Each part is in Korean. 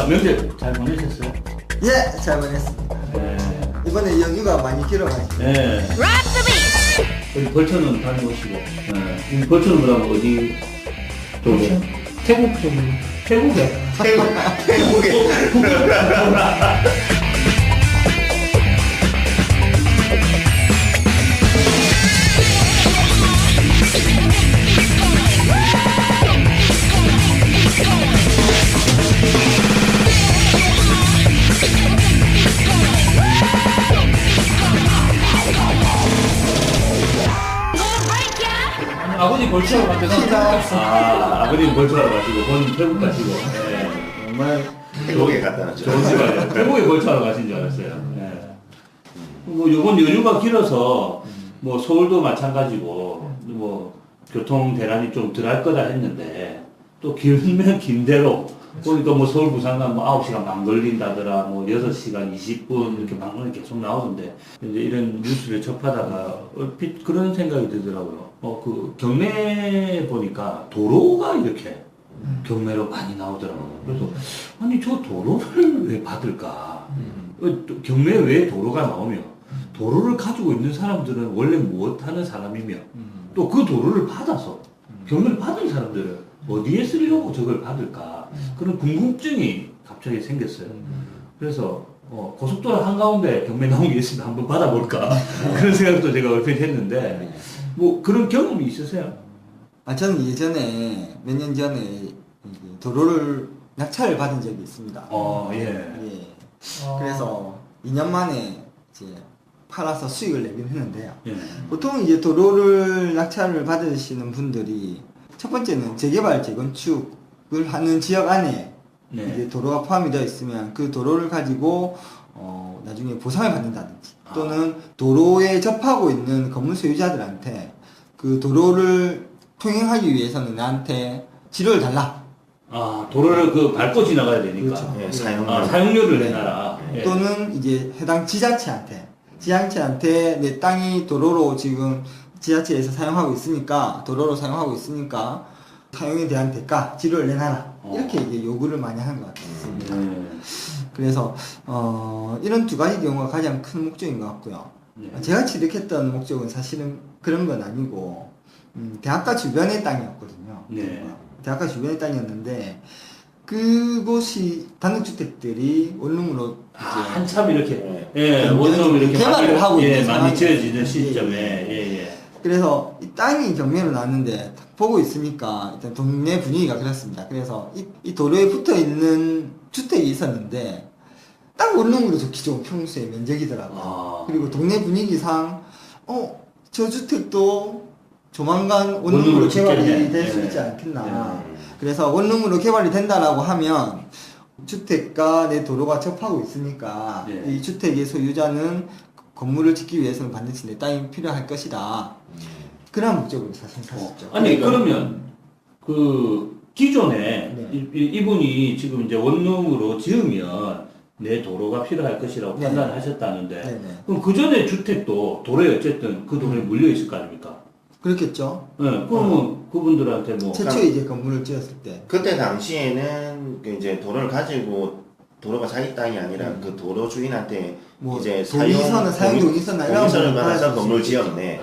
명절 잘 보내셨어요? 예, 잘 보냈습니다. 네. 이번에 연휴가 많이 길어가지고. 네. 여기 벌천은 다녀오시고. 네. 이 벌천은 그러면 어디 쪽에? 태국 좀 태국에. 태국에. 아버지 벌초하러 갔대서 아버님 벌초하러 가시고 본인 태국 가시고. 네. 정말 태국에 갔다 왔죠. 좋은 시간이에요. 태국에 벌초하러 가신 줄 알았어요. 네. 뭐 요번 연휴가 길어서 뭐 서울도 마찬가지고 뭐 교통 대란이 좀 덜할 거다 했는데 또 길면 긴 대로 보니까 뭐 서울 부산간 뭐 9시간 반 걸린다더라 뭐 6시간 20분 이렇게 방송이 계속 나오던데 이제 이런 뉴스를 접하다가 얼핏 그런 생각이 들더라고요. 그 경매 보니까 도로가 이렇게 경매로 많이 나오더라고요. 그래서 아니 저 도로를 왜 받을까? 경매에 왜 도로가 나오며 도로를 가지고 있는 사람들은 원래 무엇하는 사람이며 또 그 도로를 받아서 경매를 받은 사람들은 어디에 쓰려고 저걸 받을까 그런 궁금증이 갑자기 생겼어요. 그래서 고속도로 한가운데 경매 나온 게 있으면 한번 받아볼까 그런 생각도 제가 얼핏 했는데 뭐 그런 경험이 있으세요? 저는 예전에 몇 년 전에 도로를 낙찰을 받은 적이 있습니다. 예. 예. 그래서 2년 만에 이제 팔아서 수익을 내긴 했는데요. 예. 보통 이제 도로를 낙찰을 받으시는 분들이 첫 번째는 재개발, 재건축을 하는 지역 안에 네. 이제 도로가 포함이 되어 있으면 그 도로를 가지고 나중에 보상을 받는다든지 또는 도로에 접하고 있는 건물 소유자들한테 그 도로를 통행하기 위해서는 나한테 지료를 달라. 도로를 밟고 지나가야 되니까. 그렇죠. 예, 사용. 사용료를 내놔라. 예. 또는 이제 해당 지자체한테 내 땅이 도로로 지금 지자체에서 사용하고 있으니까 도로로 사용하고 있으니까 사용에 대한 대가 지료를 내놔라 이렇게 이제 요구를 많이 하는 것 같습니다. 그래서 이런 두 가지 경우가 가장 큰 목적인 것 같고요. 제가 취득했던 목적은 사실은 그런 건 아니고 대학가 주변의 땅이었거든요. 네. 대학가 주변의 땅이었는데 그곳이 단독주택들이 원룸으로 이제 한참 이렇게 원룸 이렇게 개발을 하고 있는 많이 지어지는 상황이에요. 시점에 그래서 이 땅이 경매로 나왔는데 보고 있으니까 일단 동네 분위기가 그렇습니다. 그래서 이 도로에 붙어 있는 주택이 있었는데 딱 원룸으로 좋기 좋은 평수의 면적이더라고요. 그리고 동네 분위기상 저 주택도 조만간 원룸으로 개발이 될 수 있지 않겠나. 그래서 원룸으로 개발이 된다라고 하면 주택과 내 도로가 접하고 있으니까 이 주택의 소유자는 건물을 짓기 위해서는 반드시 내 땅이 필요할 것이다. 그런 목적으로 사실 샀었죠. 아니 그러면 그 기존에 이분이 지금 이제 원룸으로 지으면 내 도로가 필요할 것이라고 판단하셨다는데 그럼 그 전에 주택도 도로에 어쨌든 그 도로에 물려 있을 거 아닙니까? 그렇겠죠. 네, 그러면 그분들한테 뭐 최초에 이제 건물을 지었을 때 그때 당시에는 그 이제 도로를 가지고 도로가 자기 땅이 아니라 그 도로 주인한테 뭐 이제 사용 동의서나 이런 동의서를 거 받아서 받을 건물 수 지었네.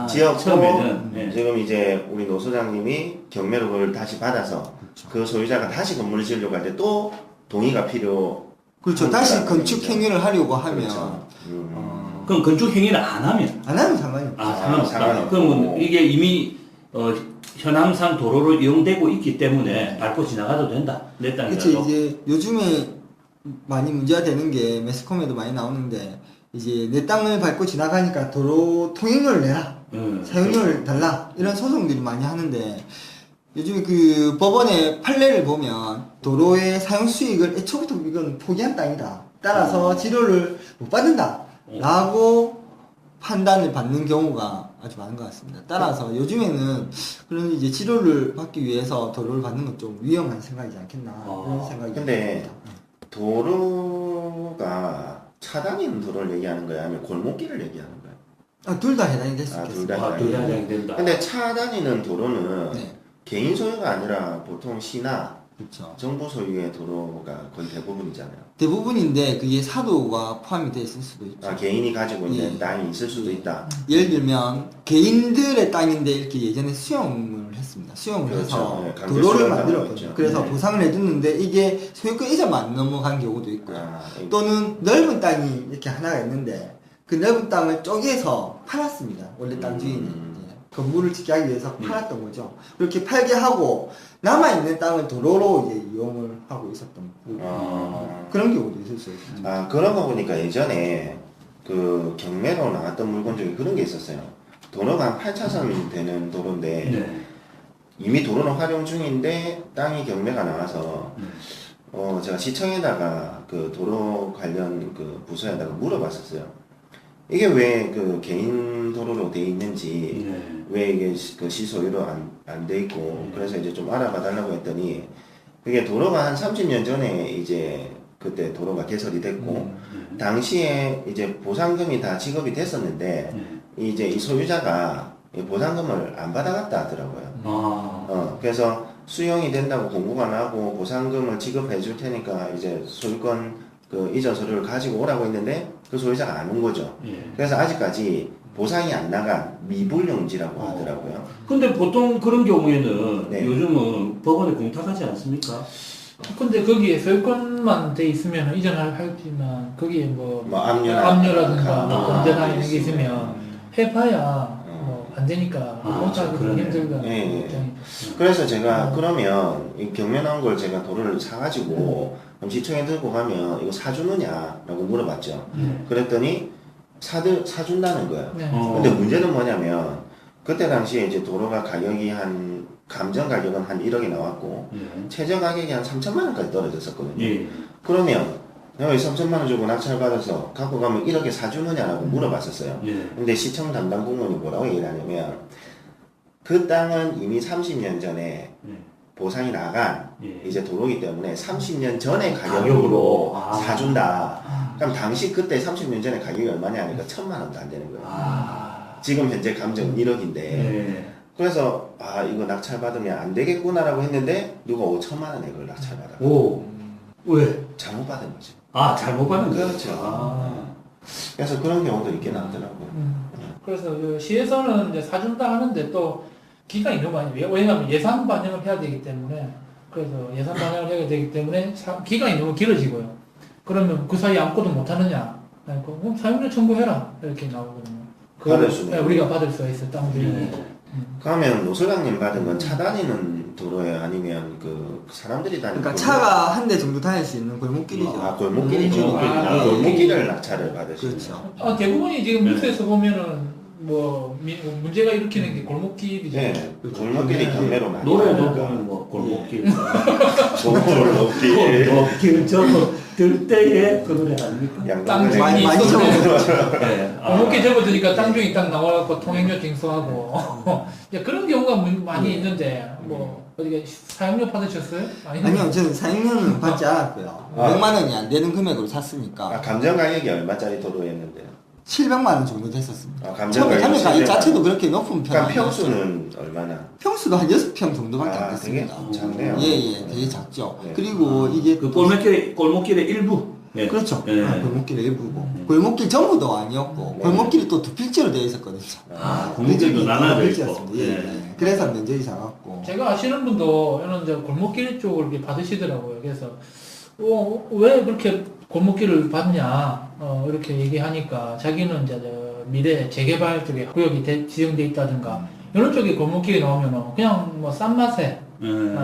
지었고 처음에는 지금 이제 우리 노 소장님이 경매로 그걸 다시 받아서 그 소유자가 다시 건물을 지으려고 할 때 또 동의가 필요. 그렇죠. 다시 건축 행위를 하려고 하면 그렇죠. 그럼 건축 행위를 안 하면 안 하면 상관이 없죠. 상관없다. 상관없고. 그러면 이게 이미 현황상 도로로 이용되고 있기 때문에 밟고 지나가도 된다. 내 땅이라도. 그렇죠. 이제 요즘에 많이 문제가 되는 게 매스컴에도 많이 나오는데 이제 내 땅을 밟고 지나가니까 도로 통행료를 내라, 사용료를 달라 이런 소송들이 많이 하는데 요즘에 그 법원의 판례를 보면 도로의 사용 수익을 애초부터 이건 포기한 땅이다. 따라서 지료를 못 받는다. 라고 판단을 받는 경우가 아주 많은 것 같습니다. 따라서 요즘에는 그런 이제 치료를 받기 위해서 도로를 받는 건 좀 위험한 생각이지 않겠나 그런 생각이 근데 듭니다. 도로가 차단인 도로를 얘기하는 거야 아니면 골목길을 얘기하는 거야? 둘 다 해당이 될 수 있겠습니다. 둘 다 해당이 된다. 근데 차 다니는 도로는 개인 소유가 아니라 보통 시나 그렇죠. 정부 소유의 도로가 거의 대부분이잖아요. 대부분인데 그게 사도가 포함이 돼 있을 수도 있죠. 아, 개인이 가지고 있는 예. 땅이 있을 수도 있다. 예를 들면 개인들의 땅인데 이렇게 예전에 수용을 했습니다. 수용을 그렇죠. 해서 네, 강제 도로를 수용을 만들었거든요. 했죠. 그래서 네. 보상을 해줬는데 이게 소유권 이전만 넘어간 경우도 있고요. 아, 또는 넓은 땅이 이렇게 하나가 있는데 그 넓은 땅을 쪼개서 팔았습니다. 원래 땅 주인이 이제 건물을 짓게 하기 위해서 팔았던 거죠. 그렇게 팔게 하고 남아있는 땅을 도로로 이제 이용을 하고 있었던 부분. 그런 경우도 있을 수 있습니다. 아, 그런 거 보니까 예전에 그 경매로 나왔던 물건 중에 그런 게 있었어요. 도로가 한 8차선 되는 도로인데 네. 이미 도로는 활용 중인데 땅이 경매가 나와서 제가 시청에다가 그 도로 관련 그 부서에다가 물어봤었어요. 이게 왜 그 개인 도로로 돼 있는지, 네. 왜 이게 그 시소유로 안 돼 있고, 그래서 이제 좀 알아봐 달라고 했더니, 그게 도로가 한 30년 전에 이제 그때 도로가 개설이 됐고, 당시에 이제 보상금이 다 지급이 됐었는데, 이제 이 소유자가 이 보상금을 안 받아갔다 하더라고요. 그래서 수용이 된다고 공고가 나고 보상금을 지급해 줄 테니까 이제 소유권 그 이전 서류를 가지고 오라고 했는데 그 소유자가 안 온 거죠. 그래서 아직까지 보상이 안 나간 미불용지라고 하더라고요. 근데 보통 그런 경우에는 네. 요즘은 법원에 공탁하지 않습니까? 근데 거기에 소유권만 돼 있으면 이전할지만 거기에 뭐 아, 압류라든가 뭐 건전한 이런 게 있으면. 있으면 해봐야 뭐 안 되니까 공탁이 그러네. 힘들다. 예, 예. 그래서 제가 그러면 이 경매 나온 걸 제가 도로를 사가지고 그럼 시청에 들고 가면 이거 사주느냐라고 물어봤죠. 그랬더니 사준다는 거예요. 네. 근데 문제는 뭐냐면 그때 당시에 이제 도로가 가격이 한 감정 가격은 한 1억이 나왔고 최저 가격이 한 3천만 원까지 떨어졌었거든요. 예. 그러면 내가 이 3천만 원 주고 낙찰 받아서 갖고 가면 1억에 사주느냐라고 물어봤었어요. 예. 근데 시청 담당 공무원이 뭐라고 얘기를 하냐면 그 땅은 이미 30년 전에 보상이 나간 이제 도로이기 때문에 30년 전의 가격으로 가격으로. 사준다. 그럼 당시 그때 30년 전에 가격이 얼마냐 하니까 1,000만 원도 안 되는 거예요. 지금 현재 감정은 1억인데 예. 그래서 아 이거 낙찰 받으면 안 되겠구나라고 했는데 누가 5천만 원에 그걸 낙찰 받아. 오. 왜? 잘못 받은 거지. 잘못 받은 거죠. 그렇죠. 그래서 그런 경우도 있긴 하더라고요. 그래서 그 시에서는 이제 사준다 하는데 또 기간이 너무 많이 왜냐하면 예산 반영을 해야 되기 때문에 그래서 예산 반영을 해야 되기 때문에 기간이 너무 길어지고요. 그러면 그 사이에 아무것도 못 하느냐? 그럼 사용료 청구해라 이렇게 나오거든요. 받을 수는 네, 우리가 받을 수가 있어 땅 주인이. 그러면 노설장님 받은 건 차 다니는 도로예요? 아니면 그 사람들이 다니는 그러니까 도로? 차가 한 대 정도 다닐 수 있는 골목길이죠. 아 골목길이죠. 골목길을 낙찰을 받으시죠. 그렇죠. 대부분이 지금 뉴스에서 보면은 뭐 문제가 일으키는 게 골목길이죠. 네, 골목길이 경매로 나니까. 노래도 보면 뭐 골목길. 골목길. 골목길 저들 때에 그 노래 아닙니까? 땅 양동근의 주인이 많이 있었는데 네. 골목길 접어드니까 땅 주인 딱 나와갖고 통행료 징수하고 이제 그런 경우가 많이 있는데 뭐 어디가 사용료 받으셨어요? 아니요, 저는 사용료는 받지 않았고요. 아. 100만 원이 안 되는 금액으로 샀으니까 아, 감정 가격이 얼마짜리 도로였는데요? 700만 원 정도 됐었습니다. 아, 감정 처음에 가격이 가격 700만 자체도 그렇게 높은 편 그러니까 아니었어요. 평수는 얼마나? 평수도 한 6평 정도밖에 안 되게 됐습니다. 작네요. 예, 되게 작죠. 네. 그리고 이게 그 골목길의 일부. 예. 그렇죠. 예. 골목길의 일부고 골목길 전부도 아니었고 네. 골목길이 또 두 필지로 되어 있었거든요. 골목길도 나눠져 있고. 필지였습니다. 예, 예. 그래서 면적이 작았고. 제가 아시는 분도 이런 이제 골목길 쪽을 이렇게 받으시더라고요. 그래서 왜 그렇게 골목길을 받냐 이렇게 얘기하니까 자기는 이제 미래 재개발 쪽에 구역이 지정돼 있다든가 이런 쪽에 골목길이 나오면은 그냥 뭐 싼 맛에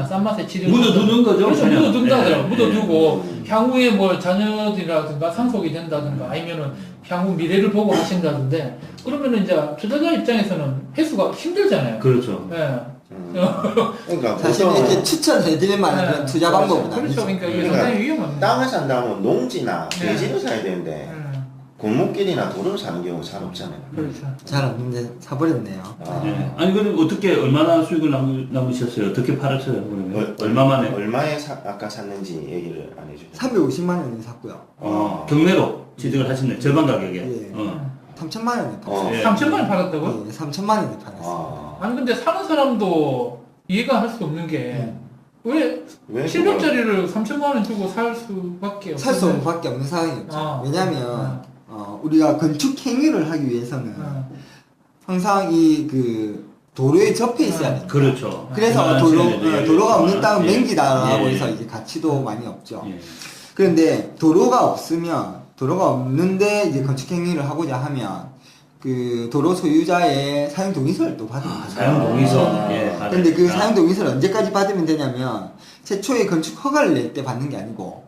싼 맛에 치료 묻어두는 거죠. 그래서 그냥. 묻어둔다더라고. 예. 묻어두고 향후에 뭐 자녀들이라든가 상속이 된다든가 아니면은 향후 미래를 보고 하신다던데 그러면은 이제 투자자 입장에서는 회수가 힘들잖아요. 그렇죠. 예. 그러니까 사실 보통 이렇게 추천해드릴 만한 네. 그런 투자 방법은 그렇죠. 아니죠. 그러니까 이게 그러니까 상당히 위험합니다. 땅을 산다면 농지나 네. 대지를 사야 되는데 골목길이나 도로를 사는 경우 잘 없잖아요. 그렇죠. 잘 없는데 사버렸네요. 아, 예. 아니 그럼 어떻게 얼마나 수익을 남으셨어요? 어떻게 팔았어요? 그러면 얼마 만에? 얼마에 아까 샀는지 얘기를 안 해주세요. 350만 원에 샀고요. 경매로 취득을 하셨네. 절반 가격에. 예. 어. 3천만 원에 팔았어요. 예. 3천만 원 팔았다고? 예, 3천만 원에 팔았어요. 아, 아니 근데 사는 사람도 이해가 할 수 없는 게 왜 700짜리를 3천만 원 주고 살 수밖에 없어요. 살 수밖에 없는 상황이었죠. 아. 왜냐하면 우리가 건축 행위를 하기 위해서는 항상 이 그 도로에 접해 있어야 돼요. 그렇죠. 그래서 도로가 없는 땅은 맹기다라고 예. 해서 이제 가치도 많이 없죠. 예. 그런데 도로가 없는데 이제 건축 행위를 하고자 하면 그 도로 소유자의 사용 동의서를 또 받으면 돼요. 사용 동의서. 예. 근데 그 받으니까. 사용 동의서를 언제까지 받으면 되냐면 최초에 건축 허가를 낼 때 받는 게 아니고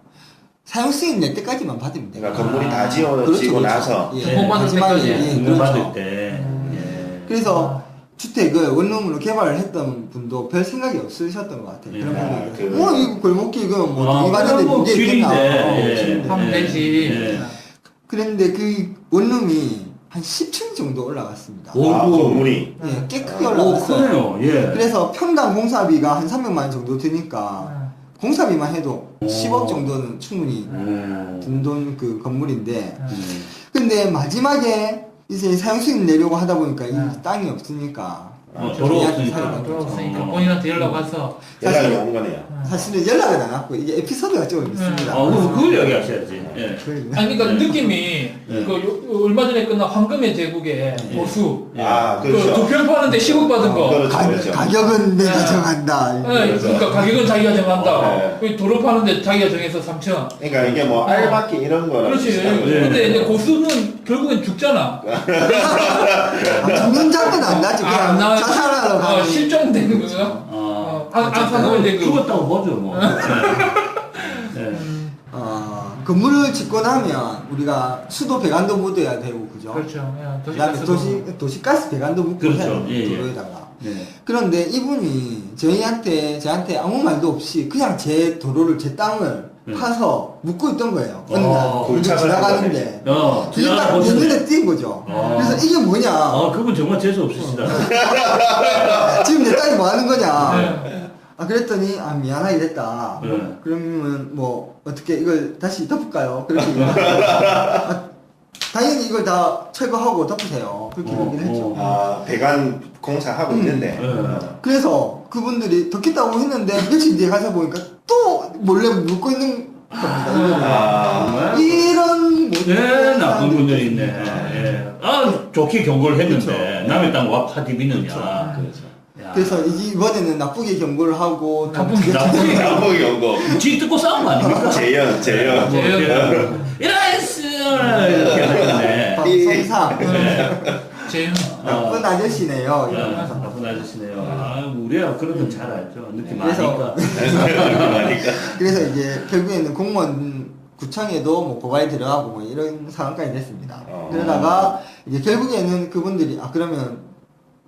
사용 승인 낼 때까지만 받으면 돼요. 그러니까 건물이 다 지어지고 그렇죠. 나서 예. 등록받을 마지막에, 때까지. 예, 등록 그렇죠. 받을 때. 예. 그래서 주택을 원룸으로 개발을 했던 분도 별 생각이 없으셨던 것 같아요. 예. 그런 분들. 그- 이거 골목길 이거 뭐 아, 동의받는데 그건 뭐 문제 있겠나. 길인데, 예. 길인데. 하면 되지. 예. 그런데 그 원룸이 한 10층 정도 올라갔습니다. 오, 건물이 예, 꽤 크게 오, 올라갔어요. 크네요. 예. 그래서 평당 공사비가 한 300만 원 정도 드니까 공사비만 해도 10억 정도는 충분히 든 돈 그 건물인데 근데 마지막에 이제 사용 승인 내려고 하다 보니까 이 땅이 없으니까 도로 우리한테 없으니까. 사용하는 거죠. 없으니까 본인한테 연락 와서 연락이 온 거네요. 사실은 연락은 안 왔고 이게 에피소드가 좀 있습니다. 그걸 이야기하셔야지. 예. 아니 그러니까 느낌이 얼마 전에 끝난 황금의 제국의 보수 그렇죠. 두 평 파는데 10억 받은 거. 그렇죠, 그렇죠. 가격은 내가 네. 정한다. 네, 그러니까 가격은 자기가 정한다. 네. 그 도로 파는데 자기가 정해서 3천. 그러니까 이게 뭐 알바끼 이런 거랑 그렇지. 비슷한 거죠. 근데 이제 고수는 결국엔 죽잖아. 죽는 장면 안 나지. 그냥 안 나와. 자살하러 가는. 실종되는 거야. 안 사는 되고. 죽었다고 보죠, 뭐. 예. 건물을 짓고 나면 우리가 수도 배관도 묻어야 되고 그죠? 그렇죠. 야, 그다음에 도시가스 배관도 묻고 그렇죠. 해야 돼요. 예, 예. 도로에다가. 네. 그런데 이분이 저한테 아무 말도 없이 그냥 제 도로를 제 땅을 파서 묻고 있던 거예요. 어느 날 굴착을 지나가는데 뒤에 지나가 딱 보시네. 눈에 띈 거죠. 그래서 이게 뭐냐? 그분 정말 재수 없으시다. 지금 내 딸이 뭐 하는 거냐? 네. 그랬더니 미안하게 됐다. 네. 그러면 뭐 어떻게 이걸 다시 덮을까요? 그렇게 당연히 이걸 다 철거하고 덮으세요. 그렇게 얘기를 했죠. 배관 공사하고 있는데 그래서 그분들이 덮겠다고 했는데 며칠 뒤에 가서 보니까 또 몰래 묻고 있는 겁니다. 정말? 이런 네, 나쁜 분들이 있네. 예. 좋게 경고를 했는데, 남의 땅 와 파디 미느냐. 그렇죠. 야. 그래서 이번에는 나쁘게 경고를 하고 나쁘게 남북이 온 거. 지 듣고 싸운 거 아닙니까? 재현 이라이스! 이렇게 하는데. 성상 제일 나쁜 아저씨네요. 이러면서. 나쁜 아저씨네요. 우리야 그런 건 잘 알죠. 느낌 그래서- 아니까. 그래서 이제 결국에는 공무원 구청에도 뭐 고발이 들어가고 뭐 이런 상황까지 됐습니다. 그러다가 이제 결국에는 그분들이 그러면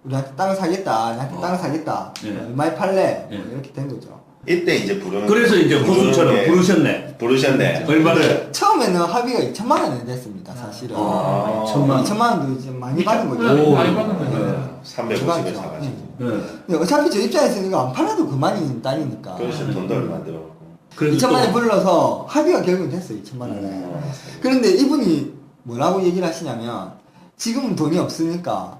우리한테 땅을 사겠다, 나한테 땅을 사겠다, 네. 얼마에 팔래? 네. 이렇게 된 거죠. 이때 이제 부르는 그래서 이제 고수처럼 부르셨네. 부르셨네. 얼마를? 처음에는 합의가 2천만 원이 됐습니다, 사실은. 2천만 원. 2천만 원도 이제 많이 받은 거죠. 오. 많이 받는 거죠. 350에 사가지고. 네. 근데 어차피 저 입장에서는 이거 안 팔아도 그만인 땅이니까. 그래서 돈도 얼마 들어가고. 그래서 2천만 원에 또- 불러서 합의가 결국은 됐어요, 2천만 원에. 그런데 이분이 뭐라고 얘기를 하시냐면, 지금은 돈이 없으니까,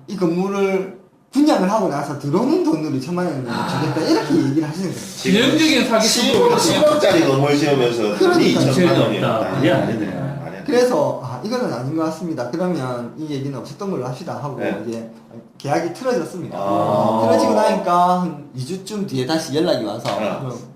이 건물을 분양을 하고 나서 들어오는 돈으로 2천만 원을 주겠다, 이렇게 얘기를 하시는 거예요. 진영적인 사기식으로 10억짜리 건물 지으면서 돈이 그러니까. 2천만 원이었다. 없다. 말이 안 되네. 말이 안 돼. 그래서 이거는 아닌 것 같습니다. 그러면 이 얘기는 없었던 걸로 합시다 하고 네. 이제 계약이 틀어졌습니다. 아. 틀어지고 나니까 한 2주쯤 뒤에 다시 연락이 와서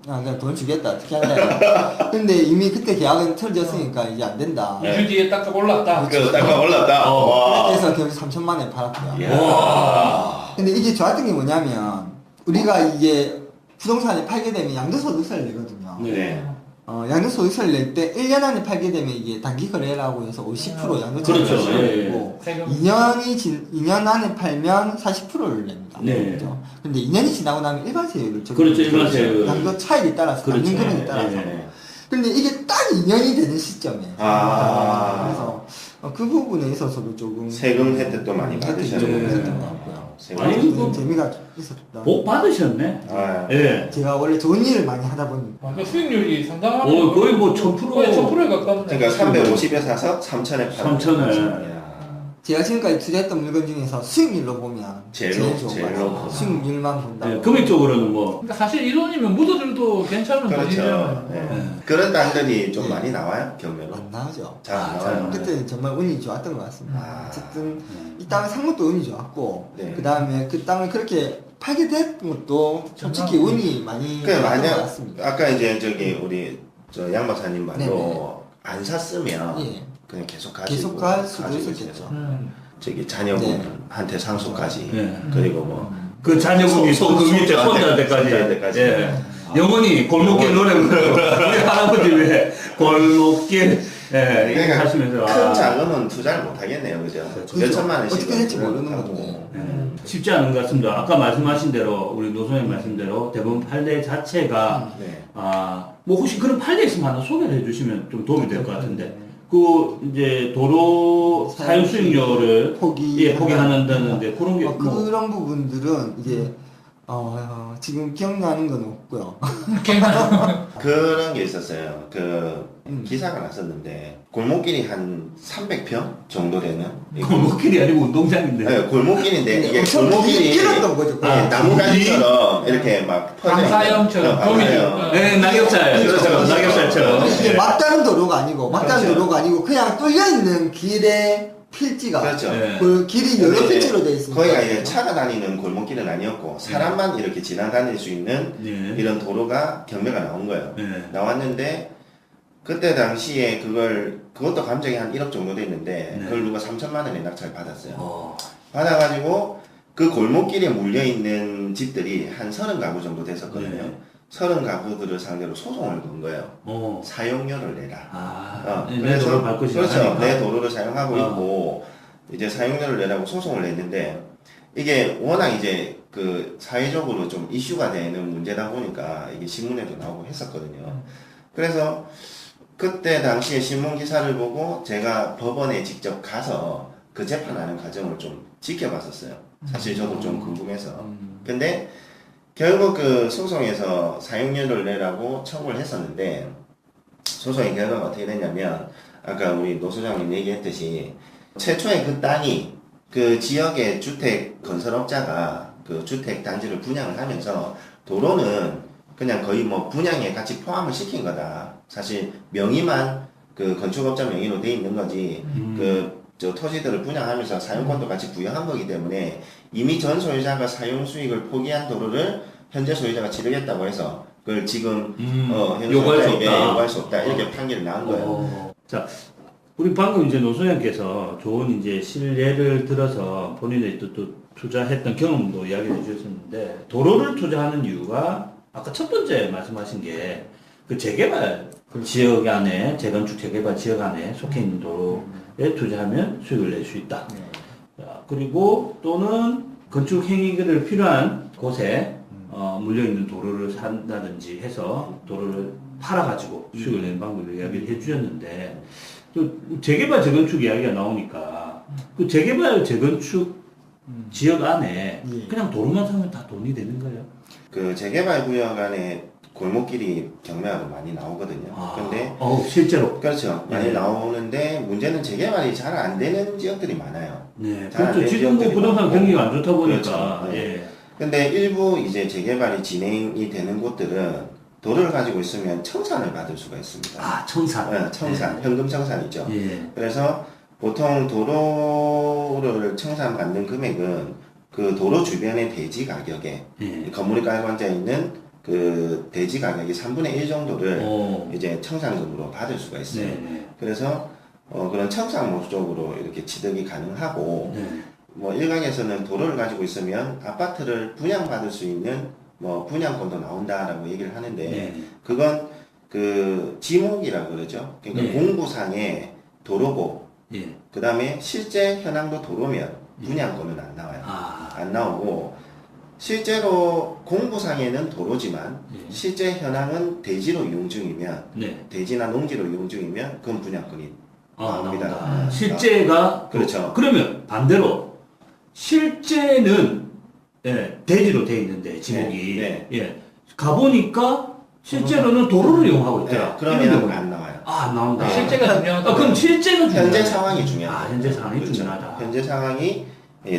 그냥 돈 주겠다 어떻게 할래? 근데 이미 그때 계약은 틀어졌으니까 이제 안 된다. 2주 뒤에 딱 올랐다. 그 땅가 올랐다. 와. 그래서 결국 3천만 원에 팔았고요. 와. 근데 이게 좋았던 게 뭐냐면 우리가 이게 부동산을 팔게 되면 양도소득세를 내거든요. 네. 양도소득세를 낼 때 1년 안에 팔게 되면 이게 단기 거래라고 해서 50% 양도소득세를 그렇죠. 예, 내고 세금. 2년 안에 팔면 40%를 냅니다. 네. 그렇죠? 근데 2년이 지나고 나면 일반세율을 그렇죠, 일반세율. 양도 차익에 따라서 그렇죠. 남는 금액에 따라서. 예. 근데 이게 딱 2년이 되는 시점에. 아. 그래서 그 부분에 있어서도 조금 세금 혜택도 많이 혜택이 받으셨네. 조금 있었던 것 같고요. 세금 아니, 혜택. 이거 재미가 있었다. 복 받으셨네. 아, 예. 제가 원래 좋은 일을 많이 하다 보니 그 수익률이 상당하고 거의 뭐 1000%. 거의 1000%에 가깝네. 그러니까 350에 사서 3천에 팔고. 3,000에. 야. 제가 지금까지 투자했던 물건 중에서 수익률로 보면 제일 좋은 높- 것 제일 같아요. 높고. 수익률만 본다고. 네, 금액적으로는 뭐 그러니까 사실 1원이면 묻어들도 괜찮은 그렇죠. 돈이잖아요. 네. 그런 땅들이 좀 많이 나와요, 경매로? 안 나오죠. 잘 안 아, 나와요. 그때는 정말 운이 좋았던 것 같습니다. 아. 어쨌든 이 땅을 산 것도 운이 좋았고 네. 그 다음에 그 땅을 그렇게 팔게 된 것도 솔직히 정말 운이 많이 그 좋았던 것 만약 같습니다. 아까 이제 저기 우리 저 양 박사님 말로 네네. 안 샀으면 예. 그냥 계속 가지고 계속 갈 수도 가지고 있었겠죠. 있어서 저기 자녀분한테 상속까지 네. 그리고 뭐 그 자녀분이 그 밑에 손자한테까지 손자한테까지. 예. 영원히 골목길 노래 부르고 우리 할아버지 왜 골목길 예, 그러니까 하시면서 큰 자금은 투자를 못 하겠네요, 그죠? 그렇죠. 몇 천만 원씩 어떻게 될지 모르는 건데. 쉽지 않은 것 같습니다. 아까 말씀하신 대로 우리 노소영 말씀대로 대부분 판례 자체가 네. 뭐 혹시 그런 판례 있으면 하나 소개를 해주시면 좀 도움이 될 것 같은데 그 이제 도로 사용 수익료를 포기한다는데 그런 게 뭐, 그런 부분들은 이제 지금 기억나는 건 없고요. 그런 게 있었어요. 그 음. 기사가 났었는데 골목길이 한 300평 정도 되는 골목길이 아니고 운동장인데. 네, 골목길인데 이게 엄청 골목길이 길었던 거죠. 나무다리처럼 이렇게 막 퍼져 있는 방사형처럼 방사형. 네, 낙엽살. 그렇죠. 낙엽살처럼. 이게 예. 막다른 도로가 아니고 막다른 그렇죠. 도로가 아니고 그냥 뚫려 있는 길의 필지가 그렇죠. 예. 그 길이 여러 근데 필지로 되어 있습니다. 거기가 이제 차가 다니는 골목길은 아니었고 사람만 이렇게 지나다닐 수 있는 예. 이런 도로가 경매가 나온 거예요. 예. 나왔는데 그때 당시에 그것도 감정이 한 1억 정도 됐는데 네. 그걸 누가 3천만 원에 낙찰 받았어요. 어. 받아가지고 그 골목길에 물려있는 집들이 한 30가구 정도 됐었거든요. 네. 30가구들을 상대로 소송을 건 거예요. 어. 사용료를 내라. 아. 내 그래서 도로 밟고 그렇죠. 시작하니까. 내 도로를 사용하고 어. 있고 이제 사용료를 내라고 소송을 냈는데 이게 워낙 이제 그 사회적으로 좀 이슈가 되는 문제다 보니까 이게 신문에도 나오고 했었거든요. 그래서 그때 당시에 신문 기사를 보고 제가 법원에 직접 가서 그 재판하는 과정을 좀 지켜봤었어요. 사실 저도 좀 궁금해서. 근데 결국 그 소송에서 사용료를 내라고 청구를 했었는데 소송의 결과가 어떻게 됐냐면 아까 우리 노 소장님 얘기했듯이 최초에 그 땅이 그 지역의 주택 건설업자가 그 주택 단지를 분양을 하면서 도로는 그냥 거의 뭐 분양에 같이 포함을 시킨 거다. 사실 명의만 그 건축업자 명의로 돼 있는 거지. 저 토지들을 분양하면서 사용권도 같이 부여한 거기 때문에 이미 전 소유자가 사용 수익을 포기한 도로를 현재 소유자가 지르겠다고 해서 그걸 지금 현재 요구할 수 소유자에게 없다. 요구할 수 없다. 이렇게 판결이 나온 거예요. 자, 우리 방금 이제 노소장께서 좋은 이제 실례를 들어서 본인의 또 투자했던 경험도 이야기해 주셨는데 도로를 투자하는 이유가 아까 첫 번째 말씀하신 게 그 재개발 지역 안에 재건축 재개발 지역 안에 속해 있는 도로에 투자하면 수익을 낼 수 있다. 자, 그리고 또는 건축 행위를 필요한 곳에 물려있는 도로를 산다든지 해서 도로를 팔아가지고 수익을 내는 방법을 이야기를 해주셨는데 또 재개발 재건축 이야기가 나오니까 그 재개발 재건축 지역 안에 예. 그냥 도로만 사면 다 돈이 되는 거예요? 그 재개발 구역 안에 골목길이 경매하고 많이 나오거든요. 근데 실제로. 그렇죠. 많이 네. 나오는데 문제는 재개발이 잘 안 되는 지역들이 많아요. 네, 잘안 그렇죠. 되는 지금 뭐 지역들이 부동산 많고. 경기가 안 좋다 보니까. 그렇죠. 네. 예. 근데 일부 이제 재개발이 진행이 되는 곳들은 도로를 가지고 있으면 청산을 받을 수가 있습니다. 아, 청산. 네, 청산, 현금 청산이죠. 예. 그래서 보통 도로를 청산받는 금액은 그 도로 주변의 대지 가격에 예. 건물이 깔고 앉아 있는 그 대지 가격이 3분의 1 정도를 이제 청산금으로 받을 수가 있어요. 네. 그래서 그런 청산 목적으로 이렇게 취득이 가능하고 네. 뭐 일각에서는 도로를 가지고 있으면 아파트를 분양받을 수 있는 뭐 분양권도 나온다라고 얘기를 하는데 네. 그건 그 지목이라고 그러죠. 그러니까 네. 공부상에 도로고 예. 그 다음에 실제 현황도 도로면 분양권은 안 나와요. 안 나오고 실제로 공부상에는 도로지만 예. 실제 현황은 대지로 이용 중이면 네. 대지나 농지로 이용 중이면 그건 분양권이 나옵니다. 나온다. 실제가 그렇죠. 그러면 반대로 실제는 예, 대지로 돼 있는데 지목이 네, 예. 가보니까 실제로는 도로를 이용하고 있더라. 네, 그러면 안 나와요. 안 나온다. 실제가 중요하다. 그럼 실제가 중요하다. 현재 상황이 중요하다. 아, 현재 상황이 그렇죠. 중요하다. 현재 상황이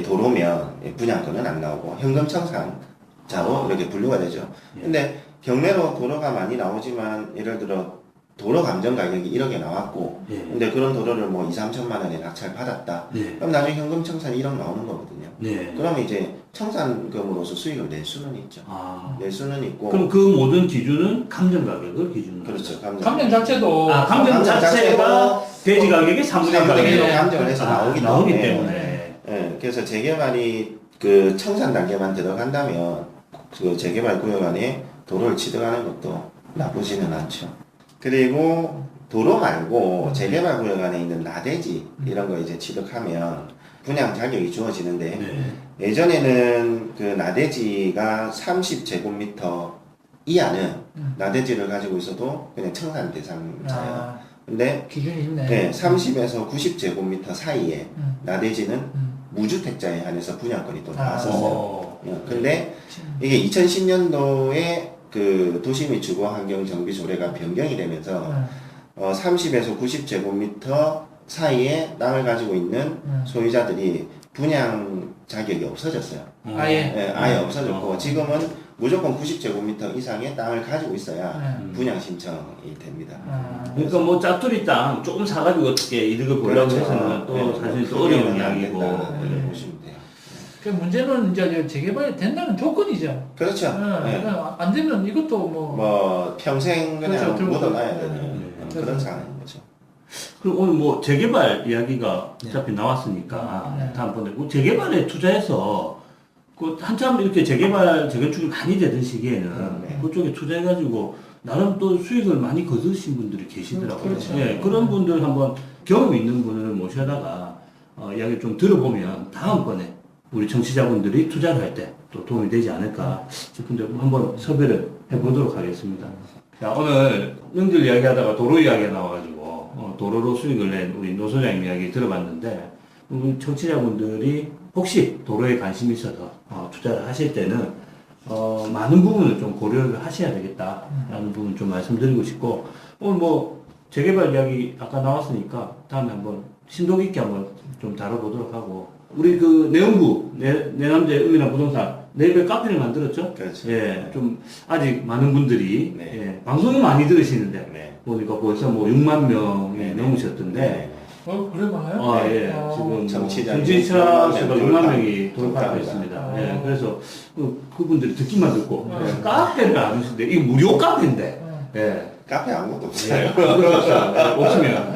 도로면 분양권은 안 나오고 현금 청산자로 이렇게 분류가 되죠. 예. 근데 경매로 도로가 많이 나오지만 예를 들어 도로 감정 가격이 1억에 나왔고 예. 근데 그런 도로를 뭐 2, 3천만 원에 낙찰 받았다. 네. 그럼 나중에 현금 청산이 1억 나오는 거거든요. 네. 그러면 이제 청산금으로서 수익을 낼 수는 있죠. 아. 낼 수는 있고 그럼 그 모든 기준은 감정 가격을 기준으로. 그렇죠. 감정 자체도 감정 자체가 대지 가격의 3분의 1 3분의 1로 가격에 감정을 해서 나오기 때문에. 예, 그래서 재개발이 그 청산 단계만 들어간다면 그 재개발 구역 안에 도로를 취득하는 것도 나쁘지는 않죠. 그리고 도로 말고 재개발 구역 안에 있는 나대지 이런 거 이제 취득하면 분양 자격이 주어지는데 네. 예전에는 그 나대지가 30제곱미터 이하는 나대지를 가지고 있어도 그냥 청산 대상자예요. 근데 기준이 있네. 네, 30에서 90제곱미터 사이에 나대지는 음. 무주택자에 한해서 분양권이 또 나왔었어요. 어. 근데 이게 2010년도에 그 도시 및 주거 환경 정비 조례가 변경이 되면서 30에서 90제곱미터 사이에 땅을 가지고 있는 소유자들이 분양 자격이 없어졌어요. 아예. 네, 아예 없어졌고 지금은 무조건 90제곱미터 이상의 땅을 가지고 있어야 분양 신청이 됩니다. 그러니까 뭐 짜투리 땅 조금 사가지고 어떻게 이득을 보려고 그렇죠. 해서는 또 네, 사실 또 그거는 어려운 안 이야기고. 된다. 네. 이렇게 보시면 돼요. 그 문제는 이제 재개발이 된다는 조건이죠. 그렇죠. 네. 그러니까 안 되면 이것도 뭐. 뭐 평생 그냥 그렇죠. 들고 묻어놔야 되는 네. 그런 상황인 거죠. 그럼 오늘 뭐 재개발 이야기가 어차피 나왔으니까 네. 다음번에 그 재개발에 투자해서 그 한참 이렇게 재개발 재건축이 많이 되던 시기에는 네. 그쪽에 투자해가지고 나름 또 수익을 많이 거두신 분들이 계시더라고요. 그렇죠. 예, 그런 분들 한번 경험 있는 분을 모셔다가 이야기 좀 들어보면 다음번에 우리 정치자분들이 투자를 할 때 또 도움이 되지 않을까 싶은데 한번 섭외를 해보도록 하겠습니다. 자, 오늘 명절 이야기하다가 도로 이야기가 나와가지고 도로로 수익을 낸 우리 노 소장님 이야기 들어봤는데 우리 청취자분들이 혹시 도로에 관심이 있어서 투자를 하실 때는 많은 부분을 좀 고려를 하셔야 되겠다라는 부분 좀 말씀드리고 싶고 오늘 뭐 재개발 이야기 아까 나왔으니까 다음에 한번 심도 깊게 한번 좀 다뤄보도록 하고 우리 그 내연부 내남재 은밀한 부동산 네이버 카페를 만들었죠? 그렇죠. 예, 좀 아직 많은 분들이 네. 예, 방송은 많이 들으시는데 네. 보니까 벌써 뭐 6만 명이 네. 넘으셨던데 네. 그래 봐요? 예, 아, 지금 뭐 정치자 정치자 수가 6만 명이 돌파합니다. 돌파하고 있습니다. 예, 아. 그래서 그분들이 듣기만 듣고 네. 카페를 안 하시는데 이게 무료 카페인데 예. 카페 아무것도 없어요. 예, 그렇죠. 없으면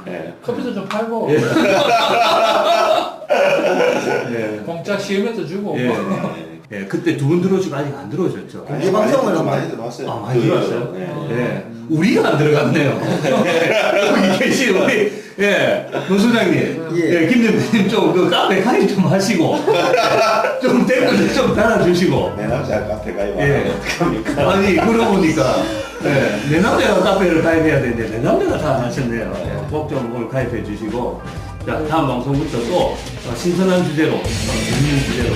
예. 네. 커피도 좀 팔고 예. 공짜 시음에도 주고 예. 예, 그때 두 분 들어오시고 아직 안 들어오셨죠? 이 방송을 한번- 많이 들어왔어요. 아, 많이 들어왔어요? 네. 예. 우리가 안 들어갔네요. 예. 여기 계신 우리, 예, 노 소장님. 예. 예, 김 대표님 좀 그 카페 가입 좀 하시고, 좀 댓글 좀 달아주시고. 내 남자 카페 가입 안 예. 하면 어떡합니까? 아니, 그러고 보니까, 예, 내 남자가 카페를 가입해야 되는데, 내 남자가 다 안 하셨네요. 예, 꼭 좀 오늘 가입해 주시고, 자, 다음 방송부터 또 신선한 주제로, 재밌는 주제로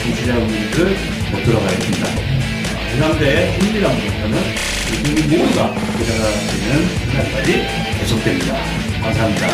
청취자분들 모도록 하겠습니다. 내 남자의 흥미란 부분은 우리 모두가 부자가 되는 그날까지 계속됩니다. 감사합니다.